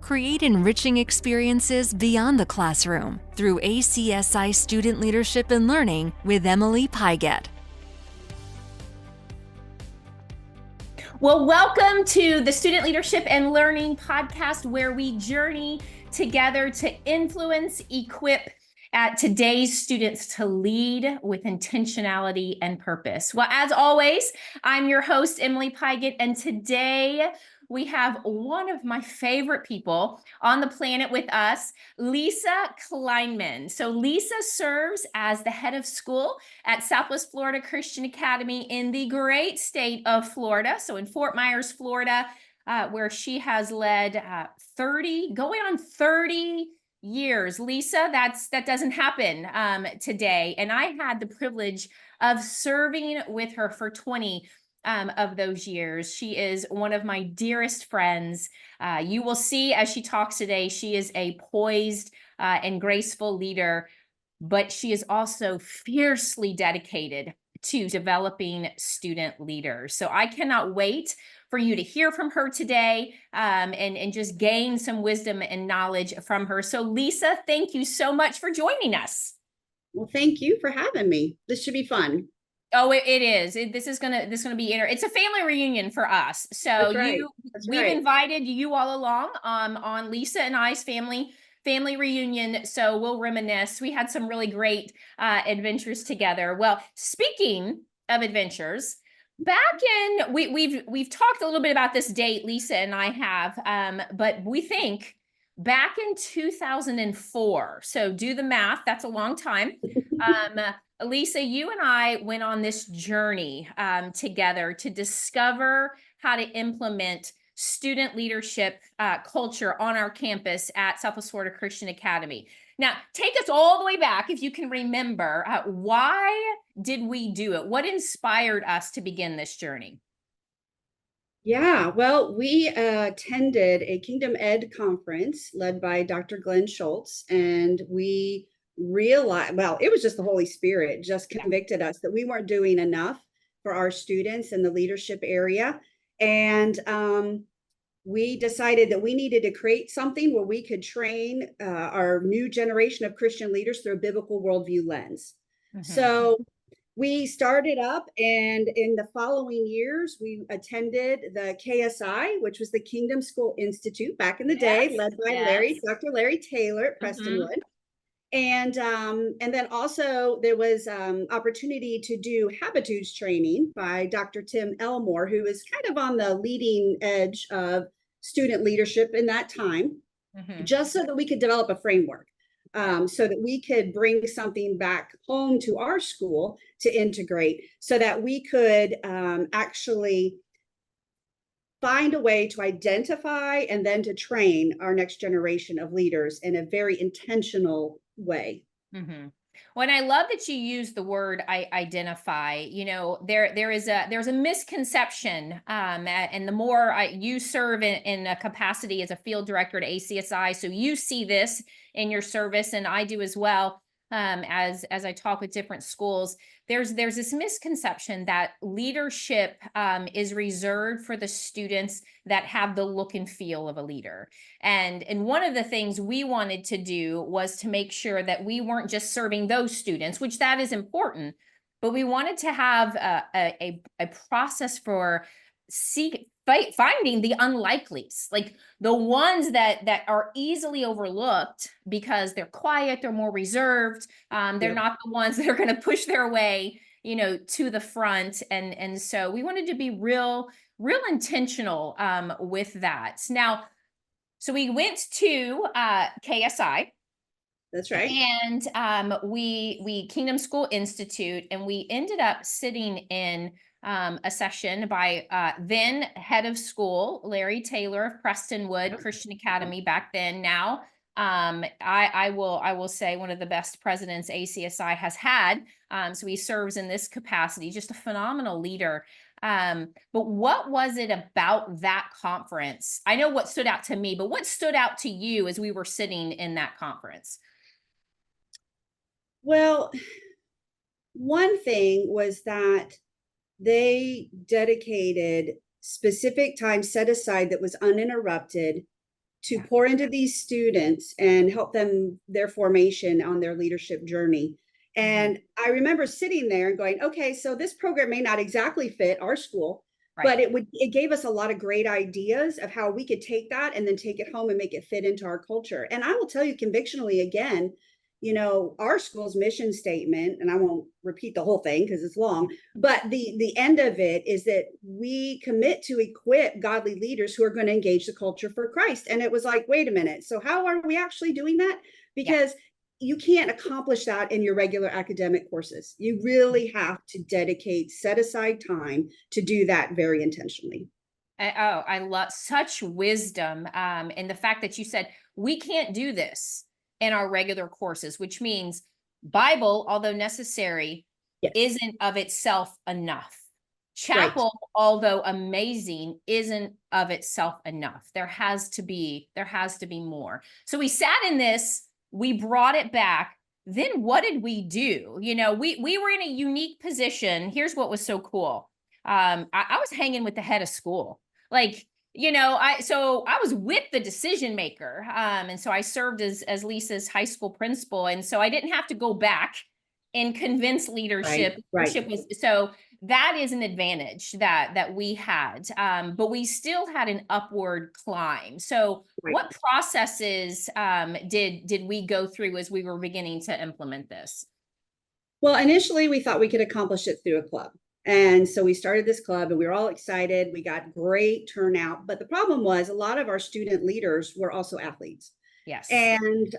Create enriching experiences beyond the classroom through ACSI Student Leadership and Learning with Emily Pigott. Well, welcome to the Student Leadership and Learning podcast, where we journey together to influence, equip today's students to lead with intentionality and purpose. Well, as always, I'm your host, Emily Pigott, and today we have one of my favorite people on the planet with us, Lisa Kleinmann. So Lisa serves as the head of school at Southwest Florida Christian Academy in the great state of Florida. So in Fort Myers, Florida, where she has led 30 years. Lisa, that doesn't happen today. And I had the privilege of serving with her for 20 of those years. She is one of my dearest friends. You will see as she talks today, she is a poised and graceful leader, but she is also fiercely dedicated to developing student leaders. So I cannot wait for you to hear from her today and just gain some wisdom and knowledge from her. So Lisa, thank you so much for joining us. Well, thank you for having me. This should be fun. Oh, it is. This is gonna be it's a family reunion for us. So we've invited you all along on Lisa and I's family reunion. So we'll reminisce. We had some really great adventures together. Well, speaking of adventures, back in we've talked a little bit about this date, Lisa and I have, but we think back in 2004. So do the math. That's a long time. Lisa, you and I went on this journey together to discover how to implement student leadership culture on our campus at Southwest Florida Christian Academy. Now, take us all the way back, if you can remember, why did we do it? What inspired us to begin this journey? Yeah, well, we attended a Kingdom Ed conference led by Dr. Glenn Schultz, and we realized, well, it was just the Holy Spirit just convicted us that we weren't doing enough for our students in the leadership area. And we decided that we needed to create something where we could train our new generation of Christian leaders through a biblical worldview lens. Mm-hmm. So we started up, and in the following years, we attended the KSI, which was the Kingdom School Institute back in the day, led by Dr. Larry Taylor at Prestonwood. And then also there was opportunity to do Habitudes training by Dr. Tim Elmore, who is kind of on the leading edge of student leadership in that time, just so that we could develop a framework, so that we could bring something back home to our school to integrate, so that we could actually find a way to identify and then to train our next generation of leaders in a very intentional way. Mm-hmm. Well, and I love that you use the word identify. You know, there's a misconception, and the more you serve in a capacity as a field director at ACSI, so you see this in your service, and I do as well. As I talk with different schools, there's this misconception that leadership is reserved for the students that have the look and feel of a leader. And one of the things we wanted to do was to make sure that we weren't just serving those students, which that is important, but we wanted to have a process for finding the unlikelies, like the ones that are easily overlooked because they're quiet, they're more reserved, they're not the ones that are going to push their way, to the front. And so we wanted to be real intentional with that. Now, so we went to KSI. That's right. And we Kingdom School Institute, and we ended up sitting in a session by then head of school, Larry Taylor of Prestonwood Christian Academy back then. Now, I will say one of the best presidents ACSI has had. So he serves in this capacity, just a phenomenal leader. But what was it about that conference? I know what stood out to me, but what stood out to you as we were sitting in that conference? Well, one thing was that they dedicated specific time set aside that was uninterrupted to pour into these students and help them their formation on their leadership journey. And I remember sitting there and going, okay, so this program may not exactly fit our school, but it gave us a lot of great ideas of how we could take that and then take it home and make it fit into our culture. And I will tell you convictionally again, you know, our school's mission statement, and I won't repeat the whole thing because it's long, but the end of it is that we commit to equip godly leaders who are going to engage the culture for Christ. And it was like, wait a minute, so how are we actually doing that? Because you can't accomplish that in your regular academic courses. You really have to dedicate, set aside time to do that very intentionally. I love such wisdom. And the fact that you said, we can't do this in our regular courses, which means Bible, although necessary, isn't of itself enough. Chapel, although amazing, isn't of itself enough. There has to be more. So we sat in this, we brought it back. Then what did we do? You know, we were in a unique position. Here's what was so cool. I was hanging with the head of school. Like, you know, I was with the decision maker. And so I served as Lisa's high school principal. And so I didn't have to go back and convince leadership. Leadership was, so that is an advantage that we had. But we still had an upward climb. So what processes did we go through as we were beginning to implement this? Well, initially we thought we could accomplish it through a club. And so we started this club and we were all excited. We got great turnout. But the problem was a lot of our student leaders were also athletes. Yes. And,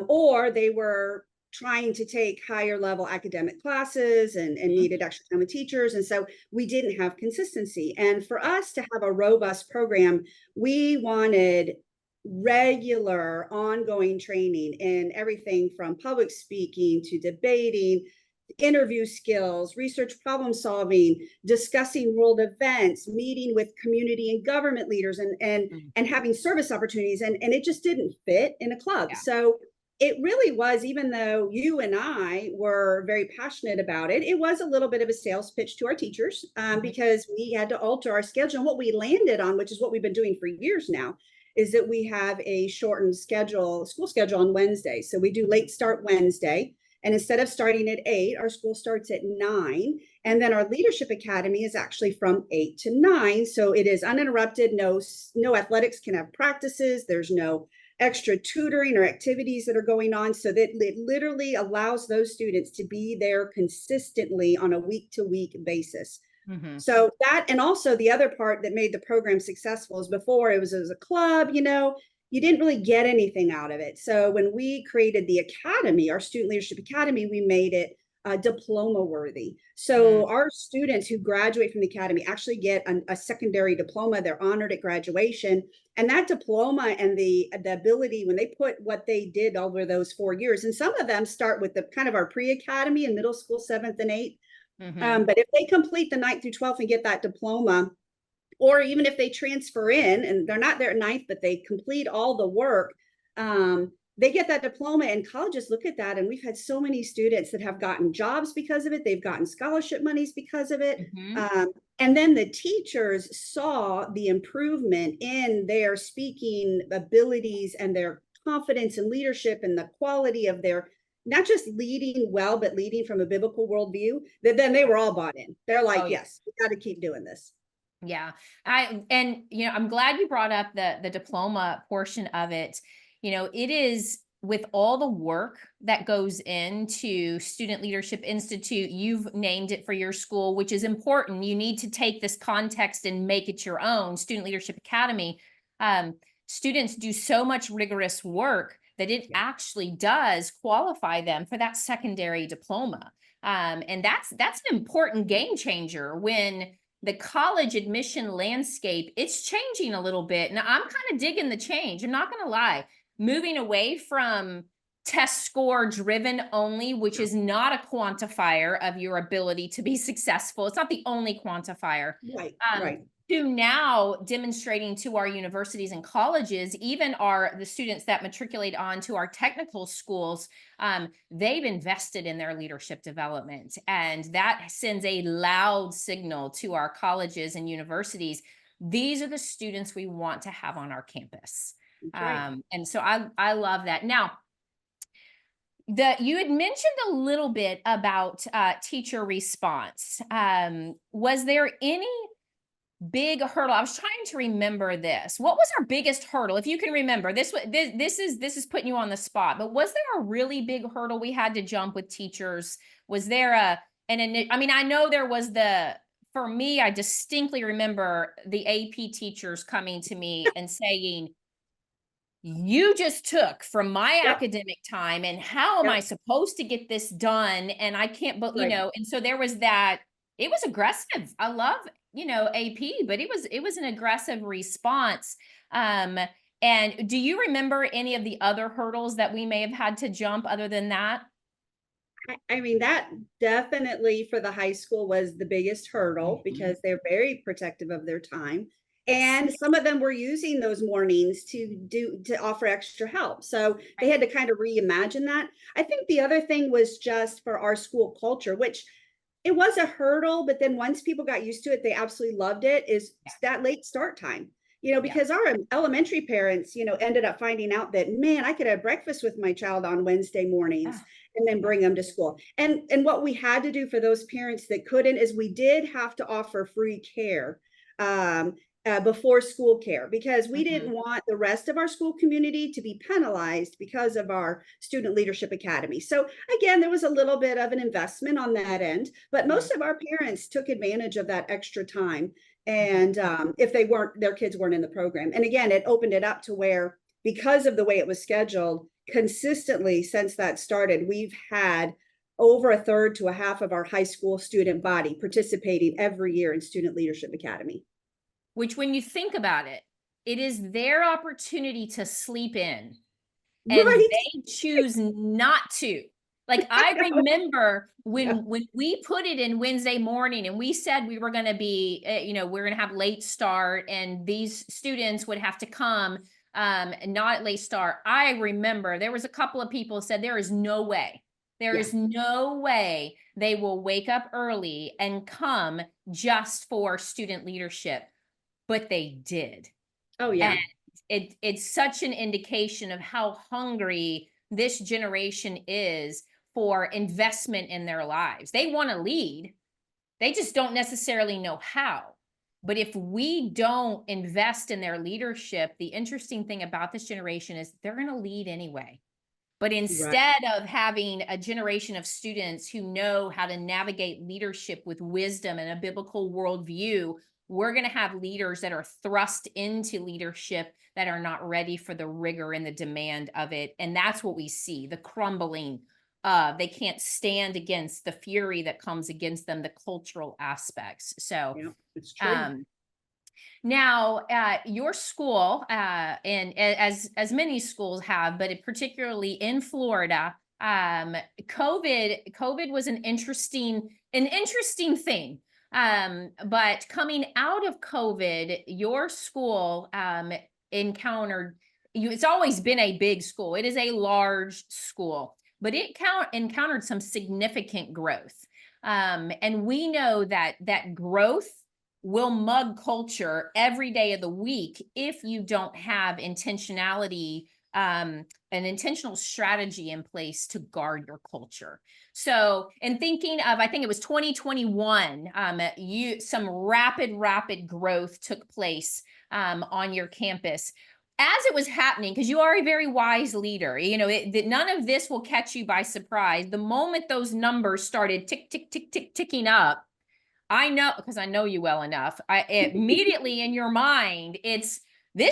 or they were trying to take higher level academic classes and needed extra time with teachers. And so we didn't have consistency. And for us to have a robust program, we wanted regular ongoing training in everything from public speaking to debating, interview skills, research problem solving, discussing world events, meeting with community and government leaders, and having service opportunities. And it just didn't fit in a club. Yeah. So it really was, even though you and I were very passionate about it, it was a little bit of a sales pitch to our teachers because we had to alter our schedule. And what we landed on, which is what we've been doing for years now, is that we have a shortened schedule, school schedule on Wednesday. So we do late start Wednesday. And instead of starting at 8, our school starts at 9. And then our leadership academy is actually from 8 to 9. So it is uninterrupted. No athletics can have practices. There's no extra tutoring or activities that are going on. So that it literally allows those students to be there consistently on a week-to-week basis. So that, and also the other part that made the program successful is before it was as a club, you know, you didn't really get anything out of it. So when we created the academy, our Student Leadership Academy, we made it diploma worthy. So our students who graduate from the academy actually get a secondary diploma. They're honored at graduation. And that diploma and the ability, when they put what they did over those 4 years, and some of them start with the kind of our pre-academy in middle school, 7th and 8th. But if they complete the 9th through 12th and get that diploma, or even if they transfer in and they're not there at 9th, but they complete all the work, they get that diploma, and colleges look at that. And we've had so many students that have gotten jobs because of it. They've gotten scholarship monies because of it. And then the teachers saw the improvement in their speaking abilities and their confidence and leadership and the quality of their, not just leading well, but leading from a biblical worldview, that then they were all bought in. They're like, yes, we got to keep doing this. Yeah. I'm glad you brought up the diploma portion of it. You know, it is, with all the work that goes into Student Leadership Institute, you've named it for your school, which is important. You need to take this context and make it your own. Student Leadership Academy. Students do so much rigorous work that it actually does qualify them for that secondary diploma. And that's an important game changer when the college admission landscape, it's changing a little bit. And I'm kind of digging the change. I'm not going to lie. Moving away from test score driven only, which is not a quantifier of your ability to be successful. It's not the only quantifier. Right. To now demonstrating to our universities and colleges, even the students that matriculate onto our technical schools, they've invested in their leadership development. And that sends a loud signal to our colleges and universities. These are the students we want to have on our campus. That's right. And so I love that. Now, you had mentioned a little bit about teacher response. Was there any big hurdle? I was trying to remember this. What was our biggest hurdle? If you can remember, this is putting you on the spot, but was there a really big hurdle we had to jump with teachers? Was there I mean, I know there was for me, I distinctly remember the AP teachers coming to me and saying, you just took from my Yep. academic time, and how am I Yep. supposed to get this done? And I can't, but Right. and so there was that. It was aggressive. I love, AP, but it was an aggressive response. And do you remember any of the other hurdles that we may have had to jump other than that? I mean, that definitely for the high school was the biggest hurdle because they're very protective of their time. Yes. And some of them were using those mornings to offer extra help. So they Right. had to kind of reimagine that. I think the other thing was just for our school culture, which it was a hurdle, but then once people got used to it, they absolutely loved it, is Yeah. that late start time. Yeah. Because our elementary parents, ended up finding out that, man, I could have breakfast with my child on Wednesday mornings Yeah. and then bring them to school. And what we had to do for those parents that couldn't is we did have to offer free care before school care, because we didn't Mhm. want the rest of our school community to be penalized because of our student leadership academy. So again, there was a little bit of an investment on that end, but Mhm. most of our parents took advantage of that extra time. Mhm. And if their kids weren't in the program. And again, it opened it up to where, because of the way it was scheduled, consistently since that started, we've had over a third to a half of our high school student body participating every year in Student Leadership Academy. Which, when you think about it, it is their opportunity to sleep in, and Right. they choose not to. Like, I remember Yeah. when we put it in Wednesday morning and we said we were going to be, we're going to have late start and these students would have to come, not late start. I remember there was a couple of people who said there is no way. There Yeah. is no way they will wake up early and come just for student leadership, but they did. Oh, And yeah. it's such an indication of how hungry this generation is for investment in their lives. They want to lead, they just don't necessarily know how. But if we don't invest in their leadership, the interesting thing about this generation is they're going to lead anyway. But Right. instead of having a generation of students who know how to navigate leadership with wisdom and a biblical worldview, we're going to have leaders that are thrust into leadership that are not ready for the rigor and the demand of it. And that's what we see, the crumbling. They can't stand against the fury that comes against them, the cultural aspects. So, Yeah. It's true. um, now, your school, and as many schools have, but particularly in Florida, COVID was an interesting thing. But coming out of COVID, your school encountered you. It's always been a big school. It is a large school, but it encountered some significant growth. And we know that growth will mug culture every day of the week if you don't have intentionality, an intentional strategy in place to guard your culture. So, in thinking of, I think it was 2021, some rapid growth took place on your campus. As it was happening, because you are a very wise leader, none of this will catch you by surprise. The moment those numbers started ticking up, I know, because I know you well enough. Immediately in your mind, this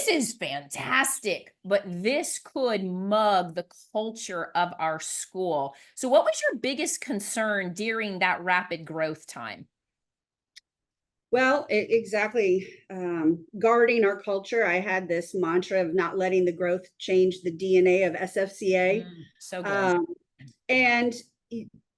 is fantastic, but this could mug the culture of our school. So, what was your biggest concern during that rapid growth time? Well, exactly. Guarding our culture. I had this mantra of not letting the growth change the DNA of SFCA. So good. Um, and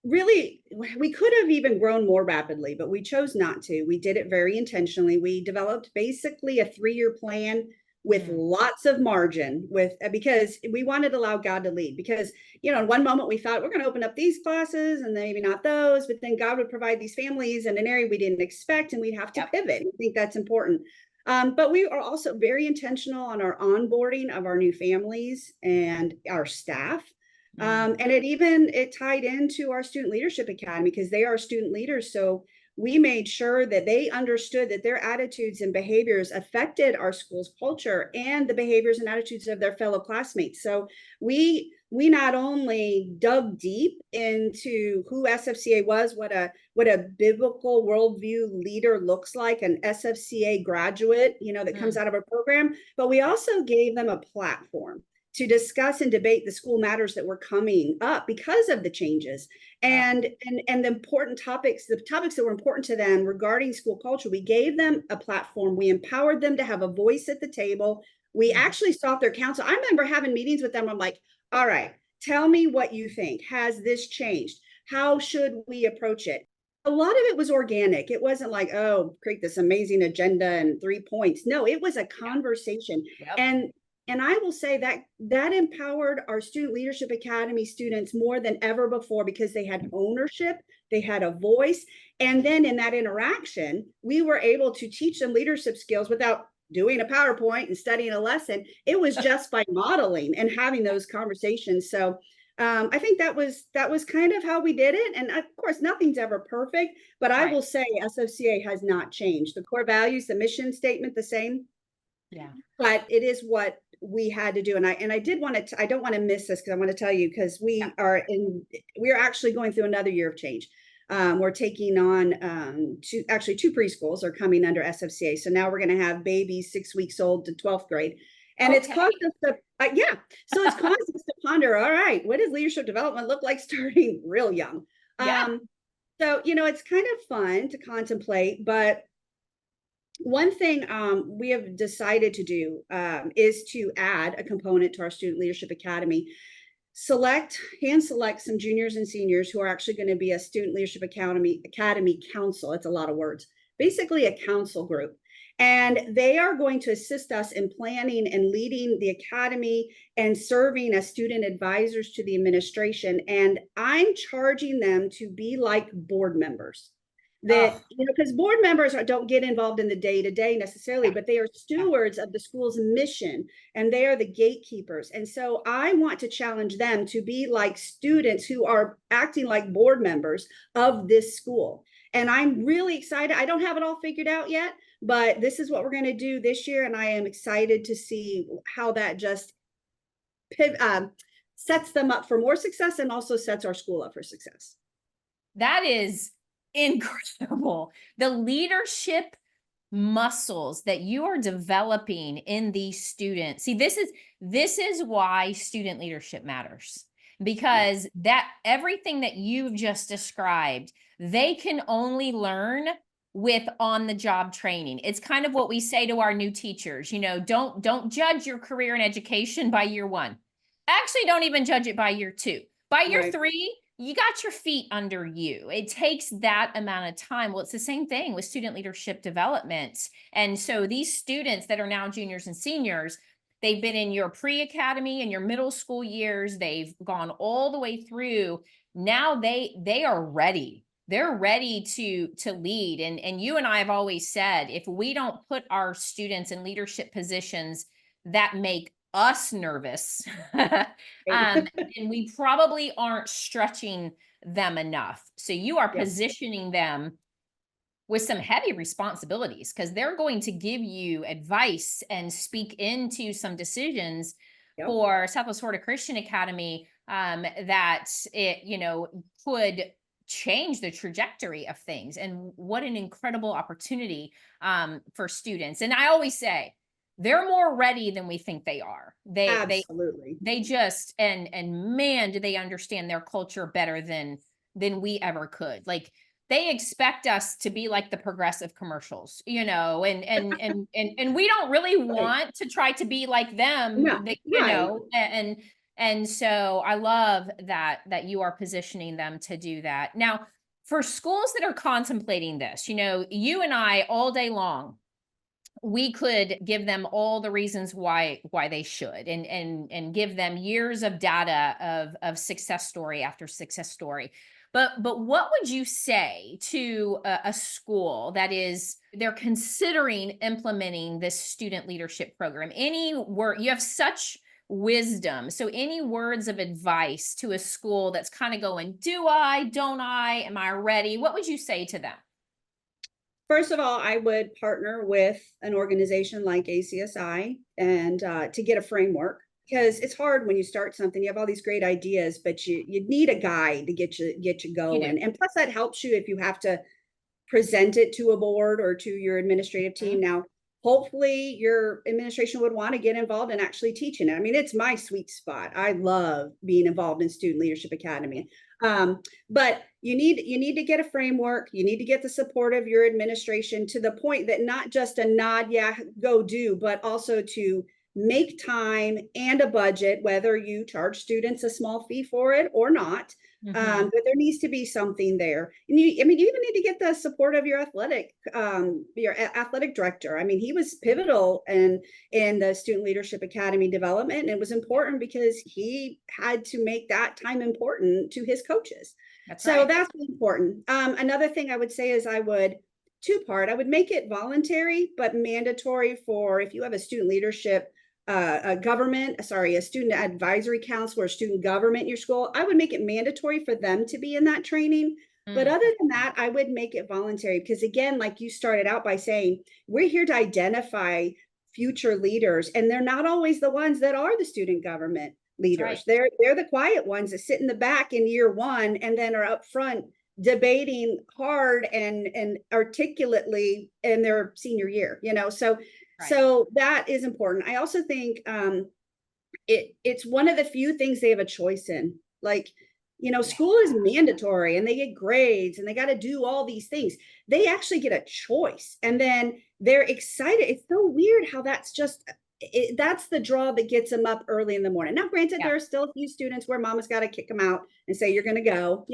really, we could have even grown more rapidly, but we chose not to. We did it very intentionally. We developed basically a 3-year plan with Mm. lots of margin, because we wanted to allow God to lead. Because in one moment we thought we're going to open up these classes and maybe not those, but then God would provide these families in an area we didn't expect, and we'd have to Yep. pivot. I think that's important. But we are also very intentional on our onboarding of our new families and our staff. And it tied into our Student Leadership Academy because they are student leaders. So we made sure that they understood that their attitudes and behaviors affected our school's culture and the behaviors and attitudes of their fellow classmates. So we not only dug deep into who SFCA was, what a biblical worldview leader looks like, an SFCA graduate, that comes out of our program, but we also gave them a platform to discuss and debate the school matters that were coming up because of the changes and the important topics, the topics that were important to them regarding school culture. We gave them a platform. We empowered them to have a voice at the table. We actually sought their counsel. I remember having meetings with them. I'm like, all right, tell me what you think. Has this changed? How should we approach it? A lot of it was organic. It wasn't like, oh, create this amazing agenda and 3 points. No, it was a conversation. Yep. And I will say that empowered our Student Leadership Academy students more than ever before because they had ownership, they had a voice. And then in that interaction, we were able to teach them leadership skills without doing a PowerPoint and studying a lesson. It was just by modeling and having those conversations. So I think that was kind of how we did it. And of course, nothing's ever perfect, but I will say SFCA has not changed. The core values, the mission statement, the same. Yeah. But it is what we had to do. And I did want to, I don't want to miss this because I want to tell you, because we are actually going through another year of change. We're taking on two preschools are coming under SFCA. So now we're going to have babies 6 weeks old to 12th grade. And it's caused us to, so it's caused us to ponder, all right, what does leadership development look like starting real young? So, it's kind of fun to contemplate, but one thing we have decided to do is to add a component to our Student Leadership Academy. Hand select some juniors and seniors who are actually going to be a Student Leadership Academy council. It's a lot of words. Basically a council group. And they are going to assist us in planning and leading the academy and serving as student advisors to the administration. And I'm charging them to be like board members. Because board members don't get involved in the day-to-day necessarily, but they are stewards of the school's mission and they are the gatekeepers. And so I want to challenge them to be like students who are acting like board members of this school. And I'm really excited. I don't have it all figured out yet, but this is what we're going to do this year. And I am excited to see how that just sets them up for more success and also sets our school up for success. That is incredible. The leadership muscles that you are developing in these students. See, this is why student leadership matters, because that everything that you've just described, they can only learn with on-the-job training. It's kind of what we say to our new teachers, don't judge your career in education by year 1. Actually, don't even judge it by year 2. By year 3, you got your feet under you. It takes that amount of time. Well, it's the same thing with student leadership development. And so these students that are now juniors and seniors, they've been in your pre-academy and your middle school years. They've gone all the way through. Now they are ready. They're ready to lead. And you and I have always said, if we don't put our students in leadership positions that make us nervous, and we probably aren't stretching them enough. So you are positioning them with some heavy responsibilities because they're going to give you advice and speak into some decisions for Southwest Florida Christian Academy that it could change the trajectory of things. And what an incredible opportunity for students. And I always say, they're more ready than we think they are. Absolutely. They just, and man, do they understand their culture better than we ever could. Like they expect us to be like the progressive commercials, and we don't really want to try to be like them, and so I love that you are positioning them to do that. Now, for schools that are contemplating this, you and I all day long, we could give them all the reasons why they should and give them years of data of success story after success story. But what would you say to a school that is, they're considering implementing this student leadership program? Any word, you have such wisdom. So any words of advice to a school that's kind of going, do I, don't I, am I ready? What would you say to them? First of all, I would partner with an organization like ACSI and to get a framework, because it's hard when you start something. You have all these great ideas, but you need a guide to get you going. And plus, that helps you if you have to present it to a board or to your administrative team. Now, hopefully your administration would want to get involved in actually teaching it. I mean, it's my sweet spot. I love being involved in Student Leadership Academy. But you need to get a framework. You need to get the support of your administration to the point that not just a nod, yeah, go do, but also to make time and a budget, whether you charge students a small fee for it or not. But there needs to be something there. And you even need to get the support of your athletic director. I mean, he was pivotal in the Student Leadership Academy development. And it was important because he had to make that time important to his coaches. That's important. Another thing I would say is I would make it voluntary, but mandatory for if you have a student leadership a student advisory council or student government in your school. I would make it mandatory for them to be in that training. But other than that, I would make it voluntary, because again, like you started out by saying, we're here to identify future leaders, and they're not always the ones that are the student government leaders. Right. They're the quiet ones that sit in the back in year one and then are up front debating hard and articulately in their senior year, so So that is important. I also think it's one of the few things they have a choice in. Like, school is mandatory and they get grades and they got to do all these things. They actually get a choice, and then they're excited. It's so weird how that's that's the draw that gets them up early in the morning. Now, granted, there are still a few students where mama's got to kick them out and say, you're going to go,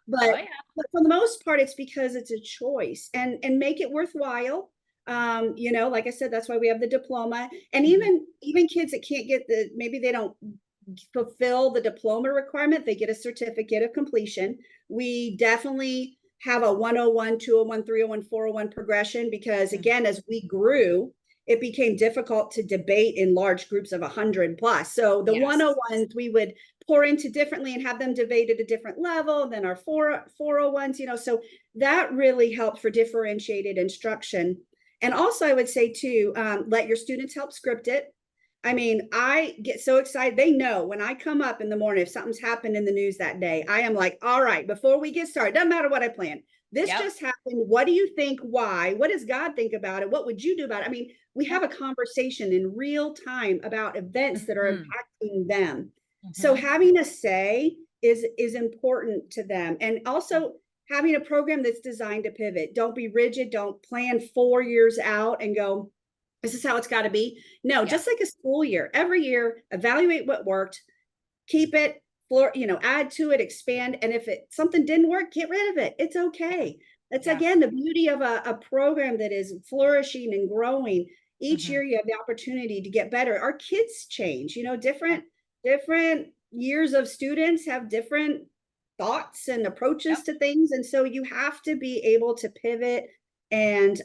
but for the most part, it's because it's a choice, and make it worthwhile. Like I said, that's why we have the diploma. And even kids that can't get maybe they don't fulfill the diploma requirement, they get a certificate of completion. We definitely have a 101, 201, 301, 401 progression, because again, as we grew, it became difficult to debate in large groups of 100 plus. So the 101s we would pour into differently and have them debate at a different level than our 401s, so that really helped for differentiated instruction. And also, I would say too, let your students help script it. I mean, I get so excited. They know when I come up in the morning, if something's happened in the news that day, I am like, all right, before we get started, doesn't matter what I plan. This just happened. What do you think? Why? What does God think about it? What would you do about it? I mean, we have a conversation in real time about events that are impacting them. So having a say is important to them. And also, having a program that's designed to pivot. Don't be rigid. Don't plan 4 years out and go, this is how it's got to be. No, just like a school year, every year, evaluate what worked, keep it, add to it, expand. And if something didn't work, get rid of it. It's okay. That's again, the beauty of a program that is flourishing and growing. Each year you have the opportunity to get better. Our kids change, different years of students have different thoughts and approaches to things. And so you have to be able to pivot and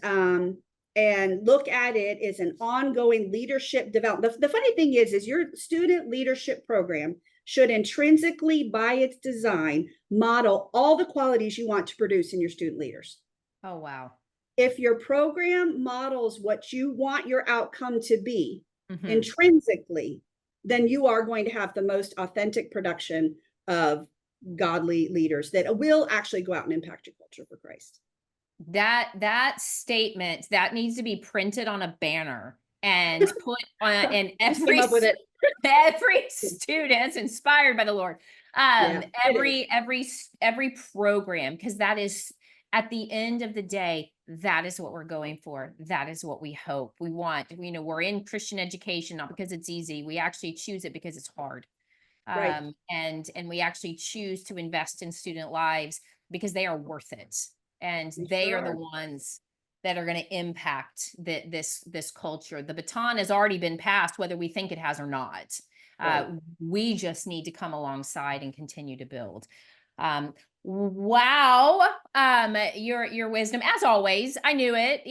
look at it as an ongoing leadership development. The funny thing is your student leadership program should intrinsically, by its design, model all the qualities you want to produce in your student leaders. Oh, wow. If your program models what you want your outcome to be intrinsically, then you are going to have the most authentic production of godly leaders that will actually go out and impact your culture for Christ. That statement that needs to be printed on a banner and put on in every student's inspired by the Lord. Every program, because that is, at the end of the day, that is what we're going for. That is what we hope we want. We're in Christian education not because it's easy. We actually choose it because it's hard. And we actually choose to invest in student lives because they are worth it, and they are the ones that are going to impact this culture. The baton has already been passed, whether we think it has or not. We just need to come alongside and continue to build. Wow. Your wisdom, as always, I knew it,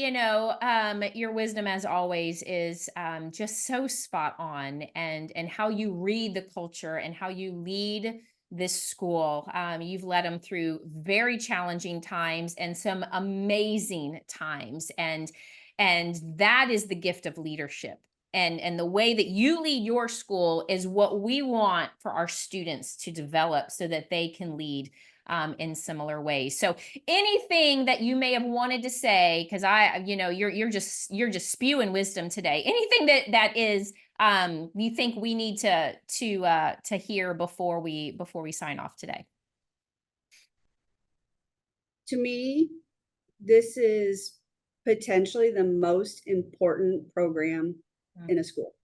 your wisdom as always is just so spot on, and how you read the culture and how you lead this school. You've led them through very challenging times and some amazing times. And that is the gift of leadership. And the way that you lead your school is what we want for our students to develop so that they can lead in similar ways. So anything that you may have wanted to say, because you're just spewing wisdom today. Anything that is you think we need to hear before we sign off today? To me, this is potentially the most important program in a school.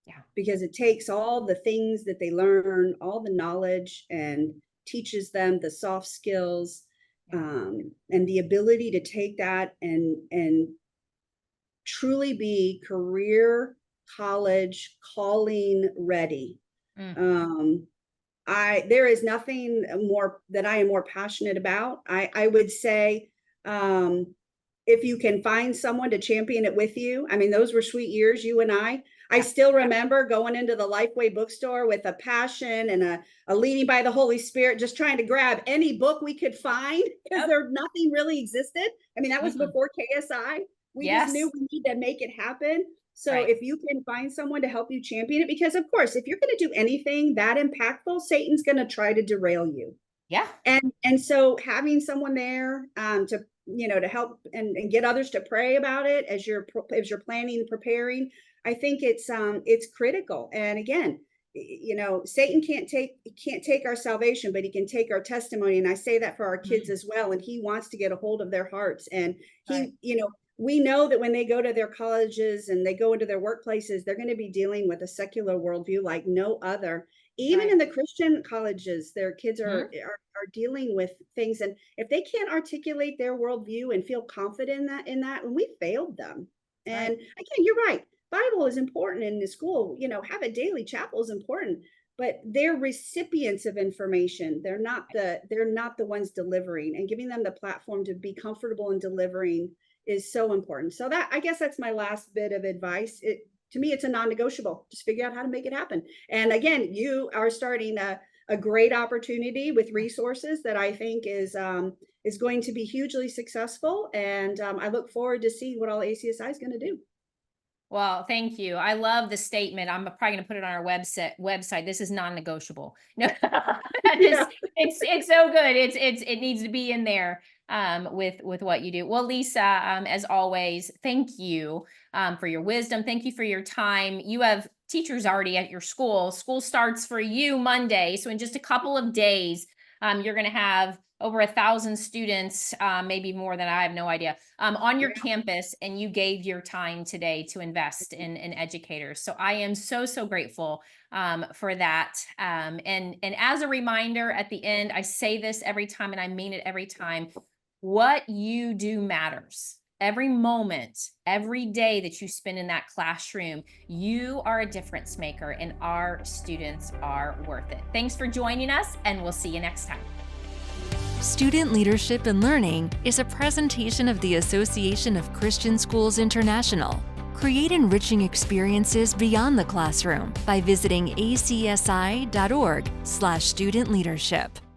Yeah. Because it takes all the things that they learn, all the knowledge, and teaches them the soft skills, and the ability to take that and truly be career college calling ready. There is nothing more that I am more passionate about. I would say, if you can find someone to champion it with you. I mean, those were sweet years, you and I still remember going into the Lifeway bookstore with a passion and a leading by the Holy Spirit, just trying to grab any book we could find, because nothing really existed. I mean, that was before KSI. We just knew we need to make it happen. So if you can find someone to help you champion it, because of course, if you're going to do anything that impactful, Satan's going to try to derail you. Yeah. And so having someone there to help and get others to pray about it as you're planning and preparing, I think it's critical. And again, Satan can't take our salvation, but he can take our testimony. And I say that for our kids as well. And he wants to get a hold of their hearts. And we know that when they go to their colleges and they go into their workplaces, they're going to be dealing with a secular worldview like no other. Even in the Christian colleges, their kids are dealing with things. And if they can't articulate their worldview and feel confident in that, and we failed them. And again, you're right. Bible is important in the school. Have a daily chapel is important, but they're recipients of information. They're not the ones delivering, and giving them the platform to be comfortable in delivering is so important. So I guess that's my last bit of advice. To me, it's a non-negotiable. Just figure out how to make it happen. And again, you are starting a great opportunity with resources that I think is going to be hugely successful. And I look forward to see what all ACSI is going to do. Well, thank you. I love the statement. I'm probably going to put it on our website. This is non-negotiable. No, it's so good. It needs to be in there with what you do. Well, Lisa, as always, thank you for your wisdom. Thank you for your time. You have teachers already at your school. School starts for you Monday. So in just a couple of days, you're going to have over 1,000 students, maybe more than I have no idea, on your campus, and you gave your time today to invest in educators. So I am so grateful for that. And as a reminder at the end, I say this every time, and I mean it every time, what you do matters. Every moment, every day that you spend in that classroom, you are a difference maker, and our students are worth it. Thanks for joining us, and we'll see you next time. Student Leadership and Learning is a presentation of the Association of Christian Schools International. Create enriching experiences beyond the classroom by visiting acsi.org/studentleadership.